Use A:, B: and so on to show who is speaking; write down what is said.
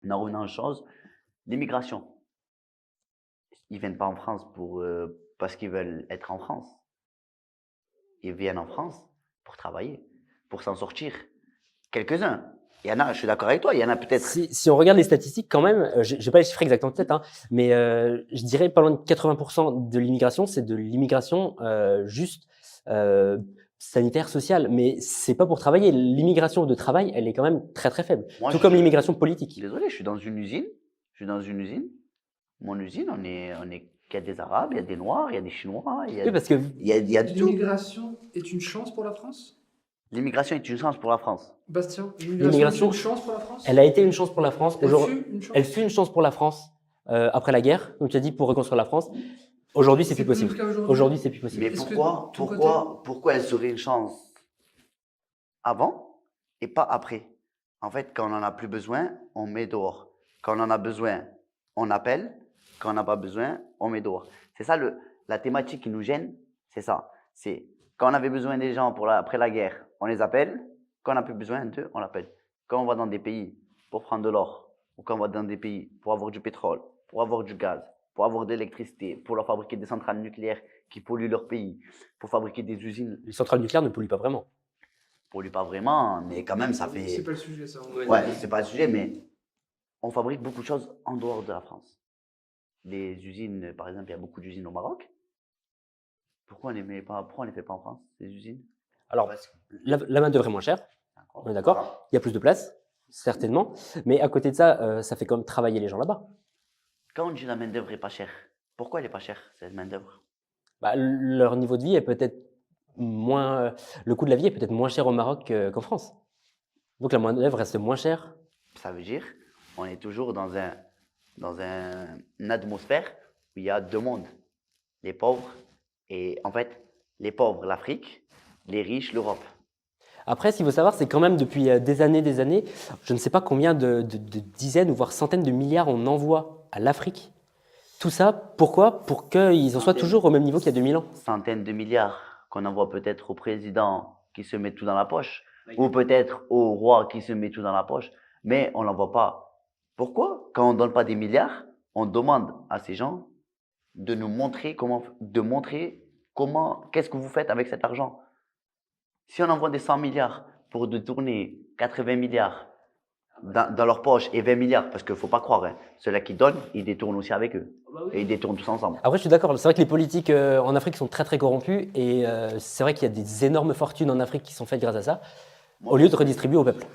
A: En revenant aux choses, l'immigration. Ils viennent pas en France parce qu'ils veulent être en France. Ils viennent en France pour travailler, pour s'en sortir. Quelques-uns. Il y en a, je suis d'accord avec toi, il y en a peut-être.
B: Si on regarde les statistiques, quand même, j'ai pas les chiffres exacts en tête, hein, mais je dirais pas loin de 80% de l'immigration, c'est de l'immigration juste sanitaire, sociale, mais c'est pas pour travailler. L'immigration de travail, elle est quand même très très faible,
A: Moi,
B: tout comme l'immigration politique.
A: désolé, je suis dans une usine. Je suis dans une usine. Mon usine, il y a des Arabes, il y a des Noirs, il y a des Chinois,
B: Oui, parce que
A: il y a de tout.
C: L'immigration est une chance pour la France?
A: L'immigration est une chance pour la France.
C: Bastien,
B: l'immigration,
C: est une chance pour la France?
B: elle a été une chance pour la France.
C: Elle fut une chance
B: pour la France après la guerre, comme tu as dit, pour reconstruire la France. Aujourd'hui, c'est plus possible. Aujourd'hui, c'est plus possible.
A: Mais pourquoi elle serait une chance avant et pas après? En fait, quand on en a plus besoin, on met dehors. Quand on en a besoin, on appelle. Quand on n'a pas besoin, on met dehors. C'est ça la thématique qui nous gêne, c'est ça. C'est quand on avait besoin des gens après la guerre, on les appelle. Quand on n'a plus besoin d'eux, on l'appelle. Quand on va dans des pays pour prendre de l'or, ou quand on va dans des pays pour avoir du pétrole, pour avoir du gaz, pour avoir de l'électricité, pour leur fabriquer des centrales nucléaires qui polluent leur pays, pour fabriquer des usines.
B: Les centrales nucléaires ne polluent pas vraiment.
A: Polluent pas vraiment, mais quand même, ça fait.
C: C'est pas le sujet, ça.
A: Ouais, c'est pas le sujet, mais on fabrique beaucoup de choses en dehors de la France. Les usines, par exemple, il y a beaucoup d'usines au Maroc. Pourquoi on ne les fait pas en France, ces usines?
B: Alors, la main-d'œuvre est moins chère, on est d'accord. Il y a plus de place, certainement. Mais à côté de ça, ça fait quand même travailler les gens là-bas.
A: Quand on dit la main-d'œuvre est pas chère, pourquoi elle est pas chère, cette main-d'œuvre?
B: Leur niveau de vie est peut-être moins. Le coût de la vie est peut-être moins cher au Maroc qu'en France. Donc la main-d'œuvre reste moins chère.
A: Ça veut dire on est toujours dans une atmosphère où il y a deux mondes. Les pauvres et en fait, les pauvres, l'Afrique, les riches, l'Europe.
B: Après, ce qu'il faut savoir, c'est quand même depuis des années, je ne sais pas combien de dizaines ou voire centaines de milliards on envoie à l'Afrique. Tout ça, pourquoi? Pour qu'ils en soient toujours au même niveau qu'il y a 2000 ans.
A: Centaines de milliards qu'on envoie peut-être au président qui se met tout dans la poche, ou peut-être au roi qui se met tout dans la poche, mais on l'envoie pas. Pourquoi? Quand on donne pas des milliards, on demande à ces gens de nous montrer qu'est-ce que vous faites avec cet argent. Si on envoie des 100 milliards pour détourner 80 milliards dans leur poche et 20 milliards, parce qu'il ne faut pas croire, hein, ceux-là qui donnent, ils détournent aussi avec eux. Et ils détournent tous ensemble.
B: Après, je suis d'accord, c'est vrai que les politiques en Afrique sont très très corrompus et c'est vrai qu'il y a des énormes fortunes en Afrique qui sont faites grâce à ça, au lieu de redistribuer au peuple.